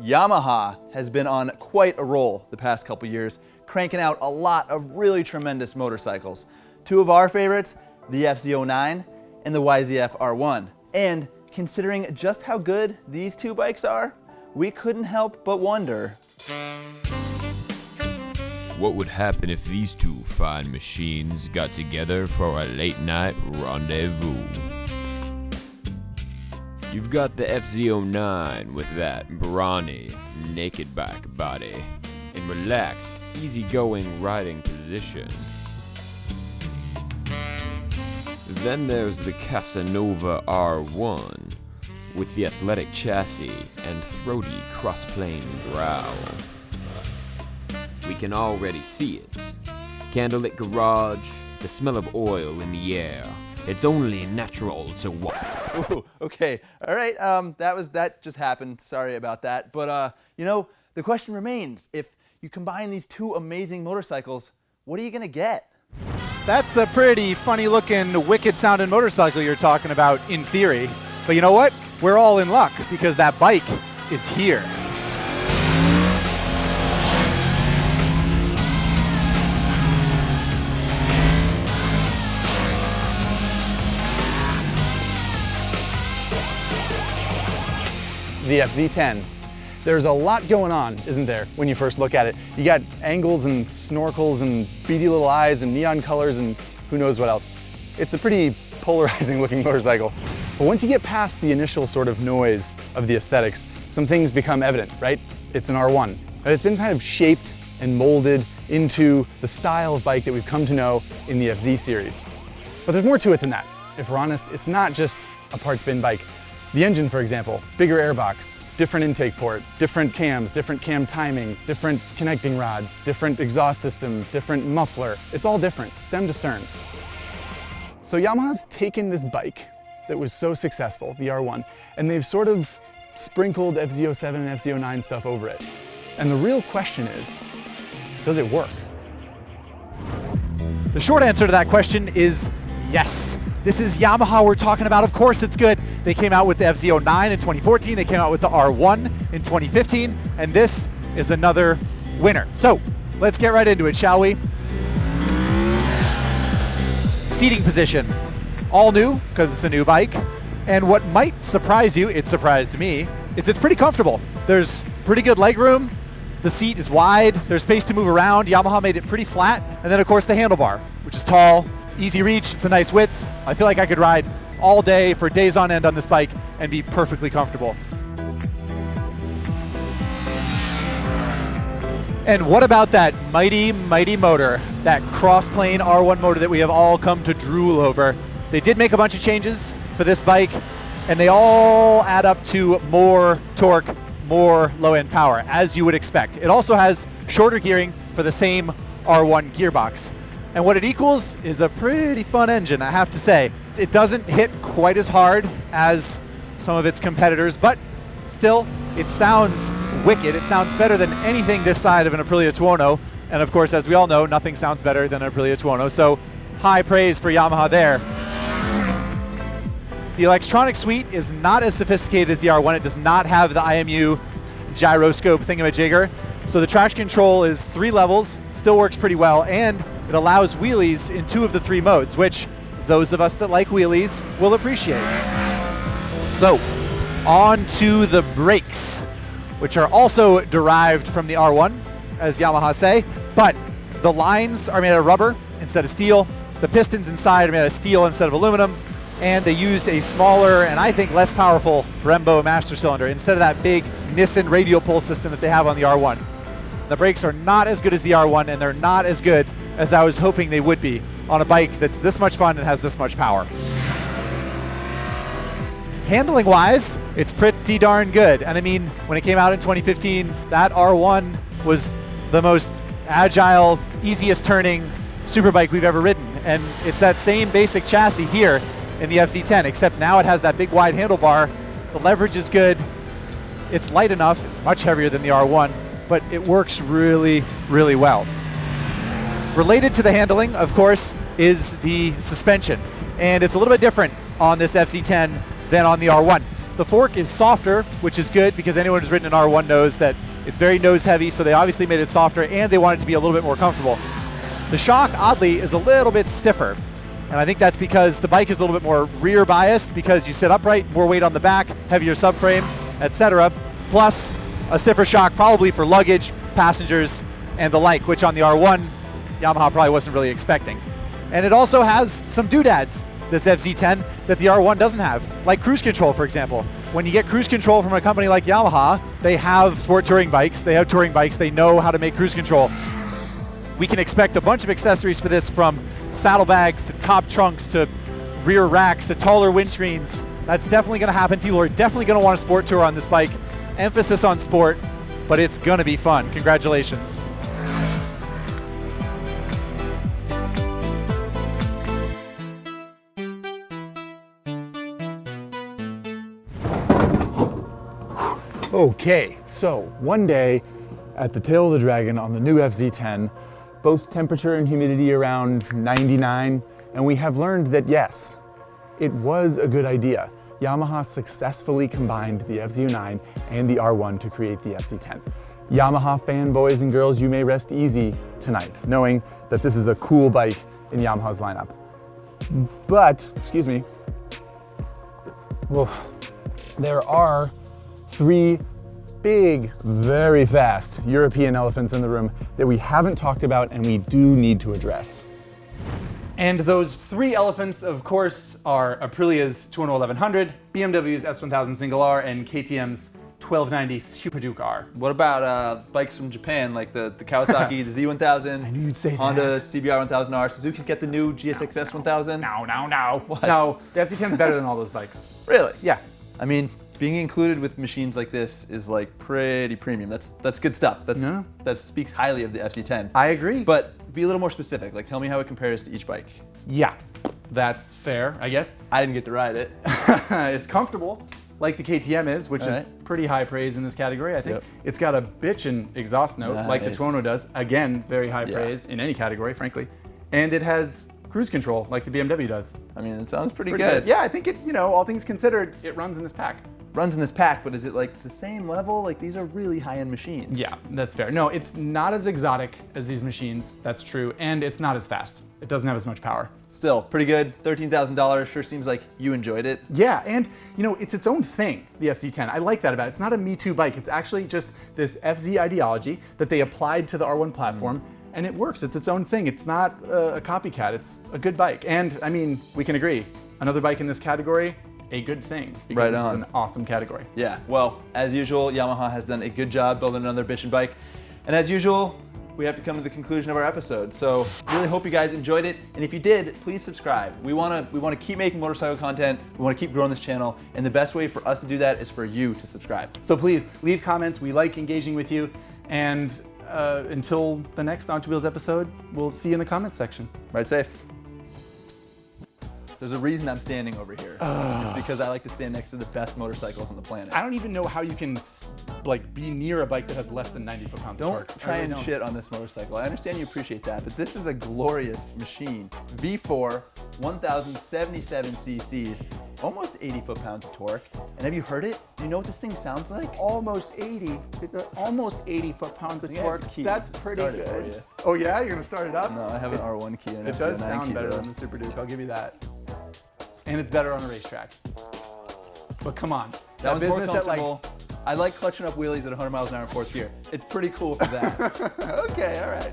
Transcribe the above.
Yamaha has been on quite a roll the past couple years, cranking out a lot of really tremendous motorcycles. Two of our favorites, the FZ-10 and the YZF R1. And considering just how good these two bikes are, we couldn't help but wonder, what would happen if these two fine machines got together for a late night rendezvous? You've got the FZ-10 with that brawny, naked bike body in relaxed, easygoing riding position. Then there's the Casanova R1 with the athletic chassis and throaty crossplane growl. We can already see it. Candlelit garage, the smell of oil in the air. It's only natural to walk. Ooh, okay, all right, that just happened, sorry about that. But you know, the question remains, if you combine these two amazing motorcycles, what are you gonna get? That's a pretty funny looking, wicked sounding motorcycle you're talking about in theory. But you know what? We're all in luck because that bike is here. The FZ-10. There's a lot going on, isn't there, when you first look at it? You got angles and snorkels and beady little eyes and neon colors and who knows what else. It's a pretty polarizing looking motorcycle. But once you get past the initial sort of noise of the aesthetics, some things become evident, right? It's an R1. But it's been kind of shaped and molded into the style of bike that we've come to know in the FZ series. But there's more to it than that. If we're honest, it's not just a parts bin bike. The engine, for example, bigger airbox, different intake port, different cams, different cam timing, different connecting rods, different exhaust system, different muffler. It's all different, stem to stern. So Yamaha's taken this bike that was so successful, the R1, and they've sort of sprinkled FZ-07 and FZ-09 stuff over it. And the real question is, does it work? The short answer to that question is yes. This is Yamaha we're talking about. Of course it's good. They came out with the FZ-09 in 2014. They came out with the R1 in 2015. And this is another winner. So let's get right into it, shall we? Seating position. All new, because it's a new bike. And what might surprise you, it surprised me, is it's pretty comfortable. There's pretty good leg room. The seat is wide. There's space to move around. Yamaha made it pretty flat. And then of course the handlebar, which is tall, easy reach. It's a nice width. I feel like I could ride all day for days on end on this bike and be perfectly comfortable. And what about that mighty, mighty motor, that crossplane R1 motor that we have all come to drool over? They did make a bunch of changes for this bike, and they all add up to more torque, more low-end power, as you would expect. It also has shorter gearing for the same R1 gearbox. And what it equals is a pretty fun engine, I have to say. It doesn't hit quite as hard as some of its competitors, but still, it sounds wicked. It sounds better than anything this side of an Aprilia Tuono. And of course, as we all know, nothing sounds better than an Aprilia Tuono, so high praise for Yamaha there. The electronic suite is not as sophisticated as the R1. It does not have the IMU gyroscope thingamajigger. So the traction control is 3 levels, still works pretty well, and it allows wheelies in 2 of the 3 modes, which those of us that like wheelies will appreciate. So, on to the brakes, which are also derived from the R1, as Yamaha say, but the lines are made out of rubber instead of steel. The pistons inside are made out of steel instead of aluminum, and they used a smaller and I think less powerful Brembo master cylinder instead of that big Nissan radial pull system that they have on the R1. The brakes are not as good as the R1, and they're not as good as I was hoping they would be on a bike that's this much fun and has this much power. Handling wise, it's pretty darn good. And I mean, when it came out in 2015, that R1 was the most agile, easiest turning superbike we've ever ridden. And it's that same basic chassis here in the FZ-10, except now it has that big wide handlebar. The leverage is good. It's light enough. It's much heavier than the R1, but it works really, really well. Related to the handling, of course, is the suspension. And it's a little bit different on this FZ-10 than on the R1. The fork is softer, which is good because anyone who's ridden an R1 knows that it's very nose heavy, so they obviously made it softer and they want it to be a little bit more comfortable. The shock, oddly, is a little bit stiffer. And I think that's because the bike is a little bit more rear biased because you sit upright, more weight on the back, heavier subframe, etc. Plus a stiffer shock probably for luggage, passengers, and the like, which on the R1, Yamaha probably wasn't really expecting. And it also has some doodads, this FZ-10, that the R1 doesn't have, like cruise control, for example. When you get cruise control from a company like Yamaha, they have sport touring bikes, they have touring bikes, they know how to make cruise control. We can expect a bunch of accessories for this, from saddlebags to top trunks to rear racks to taller windscreens. That's definitely going to happen. People are definitely going to want a sport tour on this bike. Emphasis on sport, but it's going to be fun. Congratulations. Okay, so one day at the tail of the dragon on the new FZ-10, both temperature and humidity around 99, and we have learned that yes, it was a good idea. Yamaha successfully combined the FZ-09 and the R1 to create the FZ-10. Yamaha fanboys and girls, you may rest easy tonight, knowing that this is a cool bike in Yamaha's lineup. But, excuse me, there are 3 big, very fast European elephants in the room that we haven't talked about and we do need to address. And those 3 elephants, of course, are Aprilia's 21100, BMW's S1000 Single R, and KTM's 1290 Super Duke R. What about bikes from Japan, like the Kawasaki, the Z1000, I knew you'd say Honda that. CBR 1000R, Suzuki's get the new GSX-S 1000? No. What? No, the FZ-10's better than all those bikes. Really? Yeah. I mean, being included with machines like this is like pretty premium. That's good stuff. That speaks highly of the FZ-10. I agree. But be a little more specific. Like, tell me how it compares to each bike. Yeah, that's fair, I guess. I didn't get to ride it. It's comfortable, like the KTM is, which is pretty high praise in this category, I think. Yep. It's got a bitchin' exhaust note, like the Nice. Tuono does. Again, very high praise in any category, frankly. And it has cruise control, like the BMW does. I mean, it sounds pretty Pretty good. good. Yeah, I think it, all things considered, it runs in this pack. Runs in this pack, but is it like the same level? Like, these are really high-end machines. Yeah, that's fair. No, it's not as exotic as these machines, that's true, and it's not as fast. It doesn't have as much power. Still, pretty good. $13,000. Sure seems like you enjoyed it. Yeah, and it's its own thing, the FZ-10. I like that about it. It's not a Me Too bike. It's actually just this FZ ideology that they applied to the R1 platform, and it works. It's its own thing. It's not a copycat. It's a good bike. And, I mean, we can agree. Another bike in this category, a good thing, because this is an awesome category. Yeah, well, as usual, Yamaha has done a good job building another bitchin' bike. And as usual, we have to come to the conclusion of our episode. So really hope you guys enjoyed it. And if you did, please subscribe. We wanna keep making motorcycle content. We wanna keep growing this channel. And the best way for us to do that is for you to subscribe. So please, leave comments. We like engaging with you. And until the next On Two Wheels episode, we'll see you in the comments section. Ride safe. There's a reason I'm standing over here. It's because I like to stand next to the best motorcycles on the planet. I don't even know how you can be near a bike that has less than 90 foot-pounds of torque. Don't try and shit on this motorcycle. I understand you appreciate that, but this is a glorious machine. V4, 1,077 cc's, almost 80 foot-pounds of torque. And have you heard it? Do you know what this thing sounds like? Almost 80 foot-pounds of torque. That's pretty good. Oh yeah, you're gonna start it up? No, I have an R1 key and an It does FZ-09 sound key, better though. than the Super Duke, I'll give you that. And it's better on a racetrack. But come on, That one's more business at comfortable. I like clutching up wheelies at 100 miles an hour in fourth gear. It's pretty cool for that. Okay, all right.